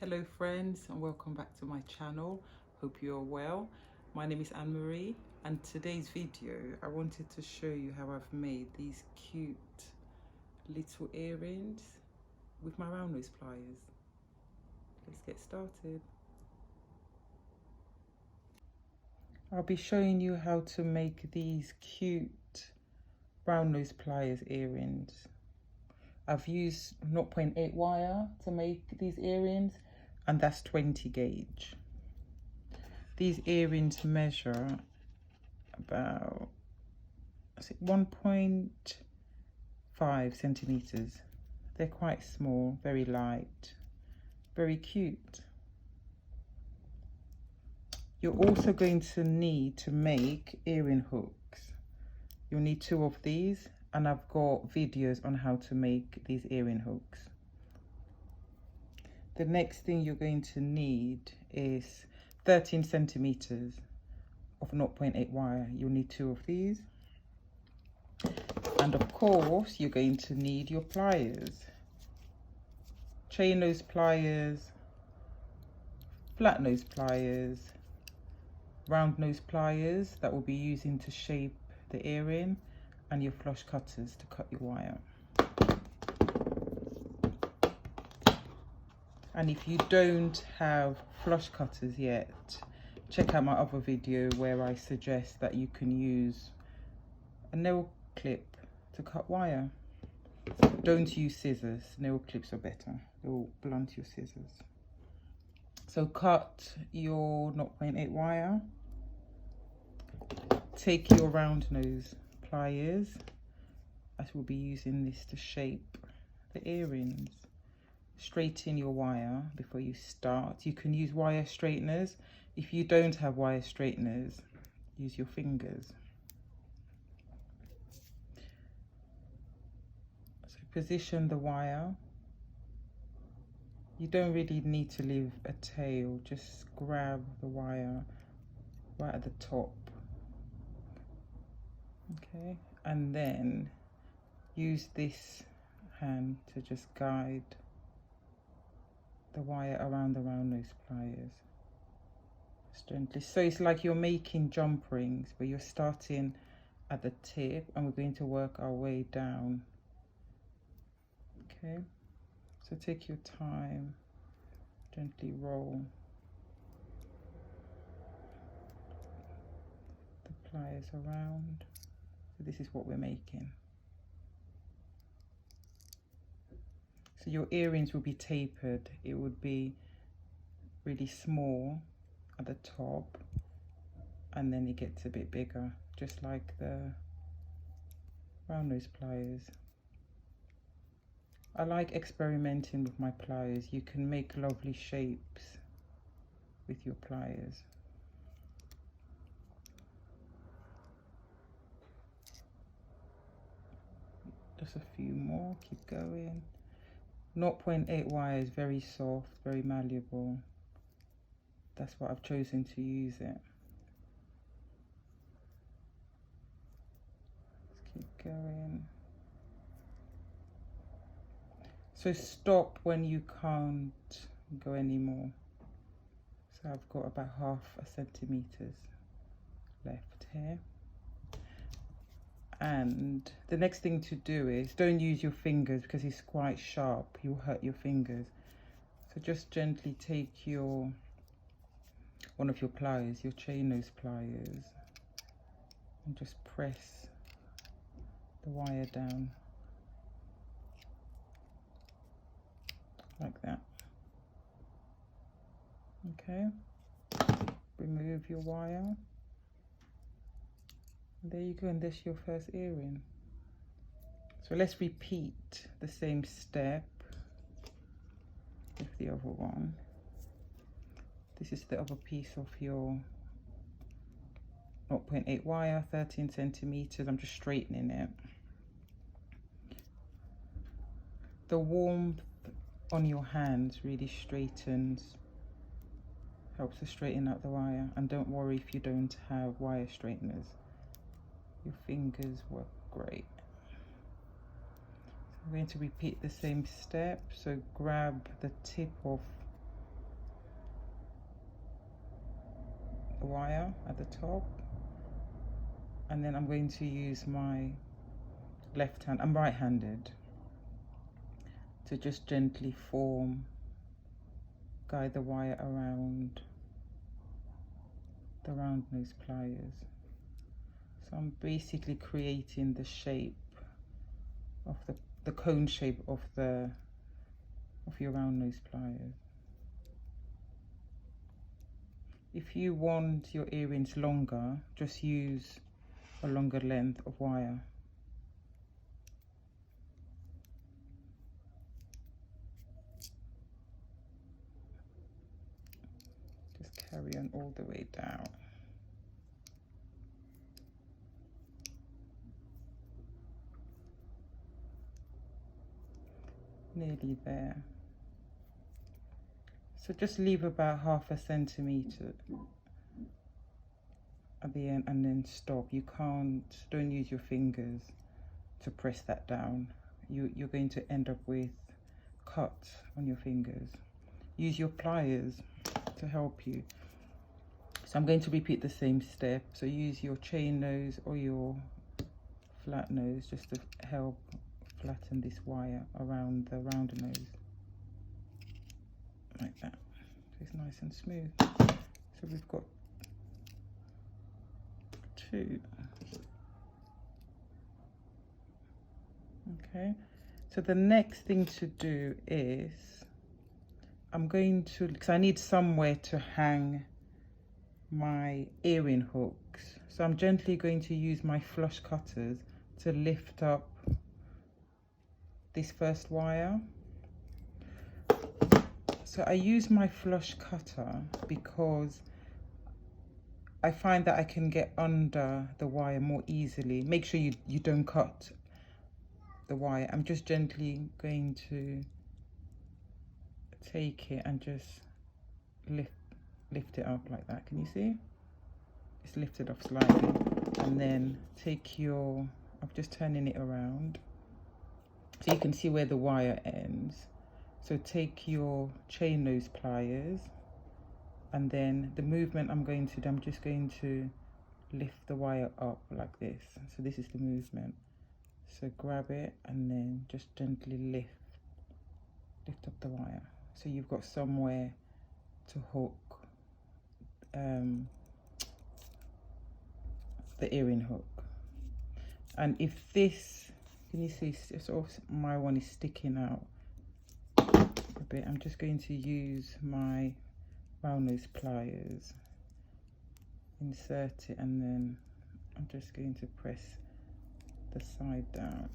Hello friends, and welcome back to my channel. Hope you are well. My name is Anne-Marie, and today's video I wanted to show you how I've made these cute little earrings with my round nose pliers. Let's get started. I'll be showing you how to make these cute round nose pliers earrings. I've used 0.8 wire to make these earrings, and that's 20 gauge. These earrings measure about 1.5 centimeters. They're quite small, very light, very cute. You're also going to need to make earring hooks. You'll need 2 of these, and I've got videos on how to make these earring hooks. The next thing you're going to need is 13 centimeters of 0.8 wire. You'll need 2 of these. And of course, you're going to need your pliers. Chain nose pliers, flat nose pliers, round nose pliers that we'll be using to shape the earring, and your flush cutters to cut your wire. And if you don't have flush cutters yet, check out my other video where I suggest that you can use a nail clip to cut wire. Don't use scissors, nail clips are better, they'll blunt your scissors. So cut your 0.8 wire, take your round nose pliers, as we'll be using this to shape the earrings. Straighten your wire before you start. You can use wire straighteners. If you don't have wire straighteners, use your fingers. So position the wire. You don't really need to leave a tail, just grab the wire right at the top. Okay, and then use this hand to just guide the wire around the round nose pliers. Just gently. So it's like you're making jump rings, but you're starting at the tip and we're going to work our way down. Okay, so take your time, gently roll the pliers around. So this is what we're making. So your earrings will be tapered. It would be really small at the top, and then it gets a bit bigger, just like the round nose pliers. I like experimenting with my pliers. You can make lovely shapes with your pliers. Just a few more, keep going. 0.8 wire is very soft, very malleable. That's why I've chosen to use it. Let's keep going. So stop when you can't go anymore. So I've got about 0.5 centimeters left here. And the next thing to do is, don't use your fingers because it's quite sharp, you'll hurt your fingers. So just gently take one of your pliers, your chain nose pliers, and just press the wire down like that. Okay, remove your wire. There you go, and that's your first earring. So let's repeat the same step with the other one. This is the other piece of your 0.8 wire, 13 centimeters. I'm just straightening it. The warmth on your hands really straightens, helps to straighten out the wire. And don't worry if you don't have wire straighteners. Your fingers work great. So I'm going to repeat the same step. So grab the tip of wire at the top, and then I'm going to use my left hand, I'm right-handed, to just gently guide the wire around the round nose pliers. So I'm basically creating the shape of the cone shape of your round nose pliers. If you want your earrings longer, just use a longer length of wire. Just carry on all the way down. Nearly there. So just leave about 1/2 centimetre at the end and then stop. Don't use your fingers to press that down. You're going to end up with cuts on your fingers. Use your pliers to help you. So I'm going to repeat the same step. So use your chain nose or your flat nose just to help flatten this wire around the rounder nose, like that, so it's nice and smooth. So we've got 2. Okay, so the next thing to do is I'm going to, because I need somewhere to hang my earring hooks, so I'm gently going to use my flush cutters to lift up this first wire. So I use my flush cutter because I find that I can get under the wire more easily. Make sure you don't cut the wire. I'm just gently going to take it and just lift it up like that. Can you see? It's lifted up slightly, and then I'm just turning it around so you can see where the wire ends. So take your chain nose pliers, and then the movement I'm just going to lift the wire up like this. So this is the movement. So grab it and then just gently lift up the wire. So you've got somewhere to hook the earring hook. And if this, can you see, sort of my one is sticking out a bit, I'm just going to use my round nose pliers, insert it, and then I'm just going to press the side down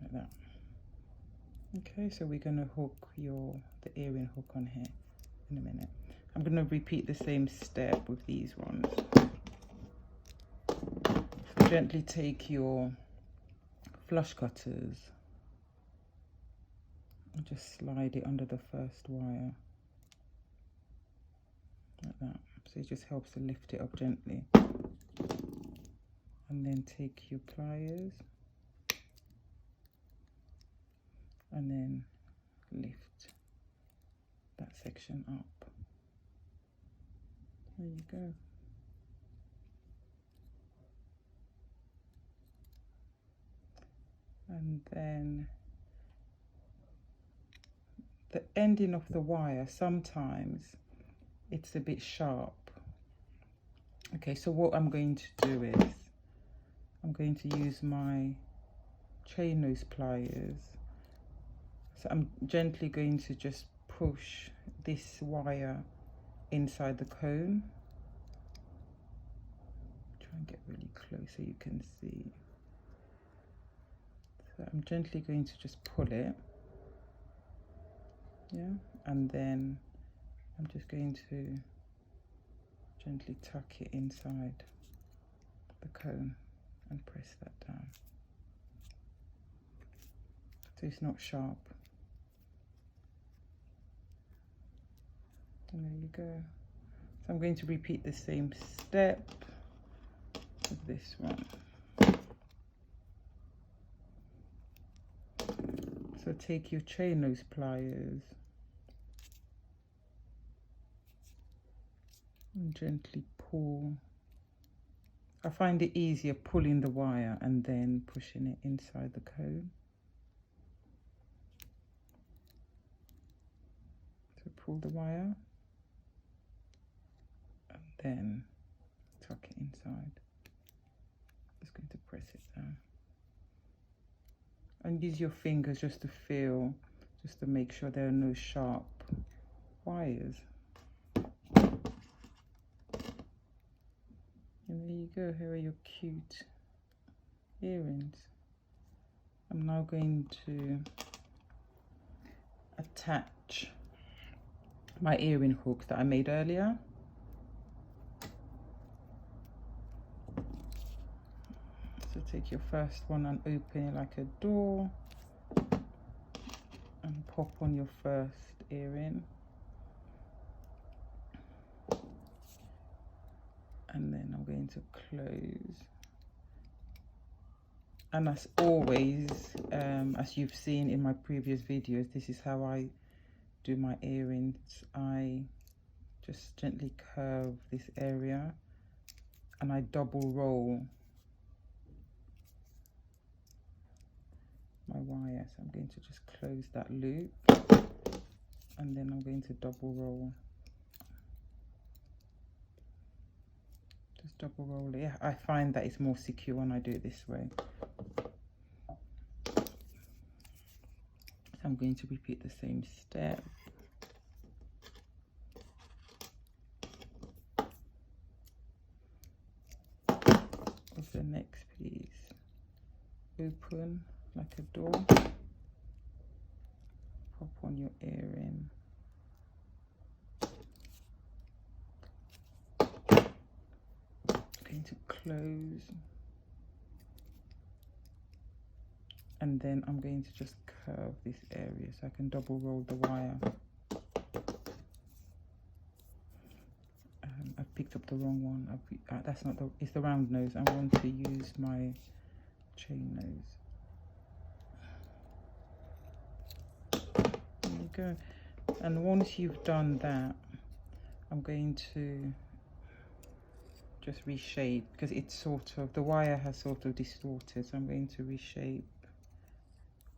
like that. Okay, so we're going to hook the earring hook on here in a minute. I'm going to repeat the same step with these ones. Gently take your flush cutters and just slide it under the first wire like that. So it just helps to lift it up gently. And then take your pliers and then lift that section up. There you go. And then the ending of the wire, sometimes it's a bit sharp. Okay, so what I'm going to do is I'm going to use my chain nose pliers. So I'm gently going to just push this wire inside the cone. Try and get really close so you can see. So I'm gently going to just pull it, yeah, and then I'm just going to gently tuck it inside the cone and press that down so it's not sharp. And there you go. So I'm going to repeat the same step with this one. So take your chain nose pliers and gently pull. I find it easier pulling the wire and then pushing it inside the comb. So pull the wire and then tuck it inside. Just going to press it down. And use your fingers just to feel, just to make sure there are no sharp wires. And there you go, here are your cute earrings. I'm now going to attach my earring hooks that I made earlier. So take your first one and open it like a door and pop on your first earring. And then I'm going to close. And as always, as you've seen in my previous videos, this is how I do my earrings. I just gently curve this area and I double roll my wire. So I'm going to just close that loop and then I'm going to double roll. Just double roll it. I find that it's more secure when I do it this way. So I'm going to repeat the same step. With the next piece, open like a door, pop on your earring. Going to close, and then I'm going to just curve this area so I can double roll the wire. I picked up the wrong one. That's not the, it's the round nose. I want to use my chain nose. There you go. And once you've done that, I'm going to just reshape, because it's sort of, the wire has sort of distorted, so I'm going to reshape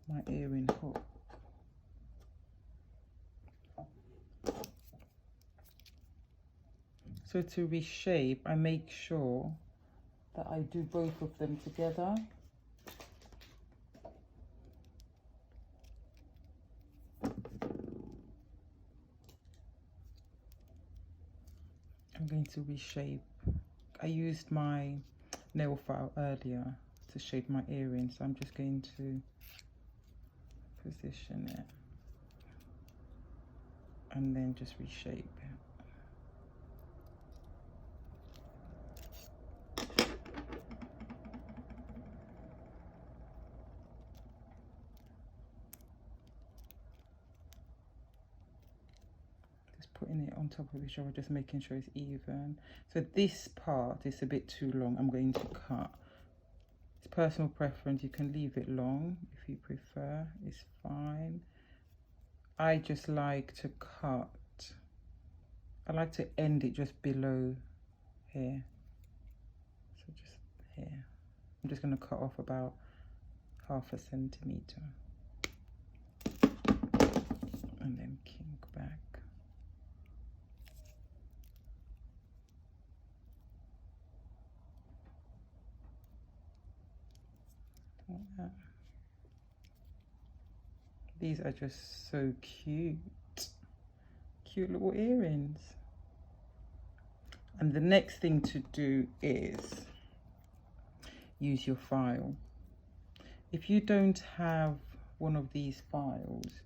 my earring hook. So to reshape, I make sure that I do both of them together. I'm going to reshape. I used my nail file earlier to shape my earring, so I'm just going to position it and then just reshape it. Putting it on top of each other, just making sure it's even. So this part is a bit too long. I'm going to cut. It's personal preference. You can leave it long if you prefer. It's fine. I just like to cut. I like to end it just below here. So just here. I'm just going to cut off about 1/2 centimeter. And then kink back. Like that. These are just so cute. Cute little earrings. And the next thing to do is use your file. If you don't have one of these files,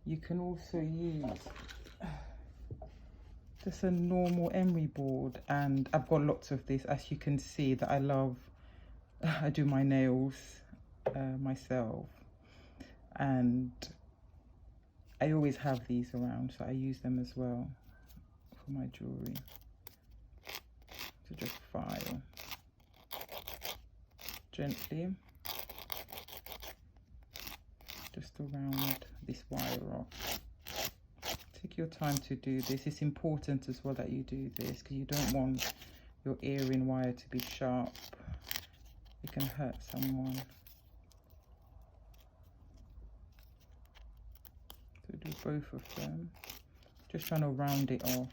you can also use just a normal emery board, and I've got lots of this, as you can see, that I love. I do my nails myself, and I always have these around, so I use them as well for my jewellery. So just file gently, just to round this wire off Take your time to do this. It's important as well that you do this because you don't want your earring wire to be sharp. It can hurt someone. So do both of them. Just trying to round it off.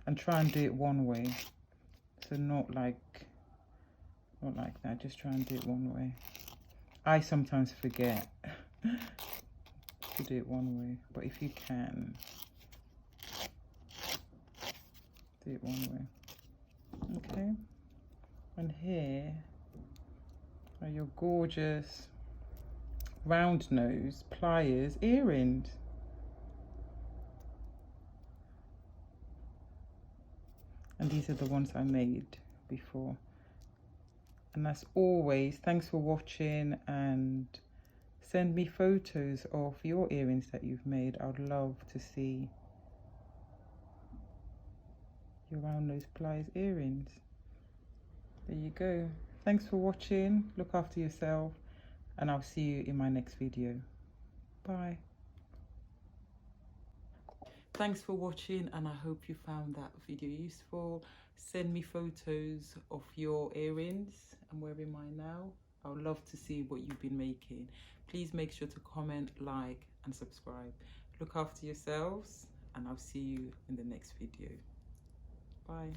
And try and do it one way. So not like that. Just try and do it one way. I sometimes forget to do it one way. But if you can, do it one way. Okay. And here are your gorgeous round nose pliers earrings. And these are the ones I made before. And as always, thanks for watching, and send me photos of your earrings that you've made. I'd love to see your round nose pliers earrings. There you go. Thanks for watching. Look after yourself, and I'll see you in my next video. Bye. Thanks for watching, and I hope you found that video useful. Send me photos of your earrings. I'm wearing mine now. I would love to see what you've been making. Please make sure to comment, like, and subscribe. Look after yourselves, and I'll see you in the next video. Bye.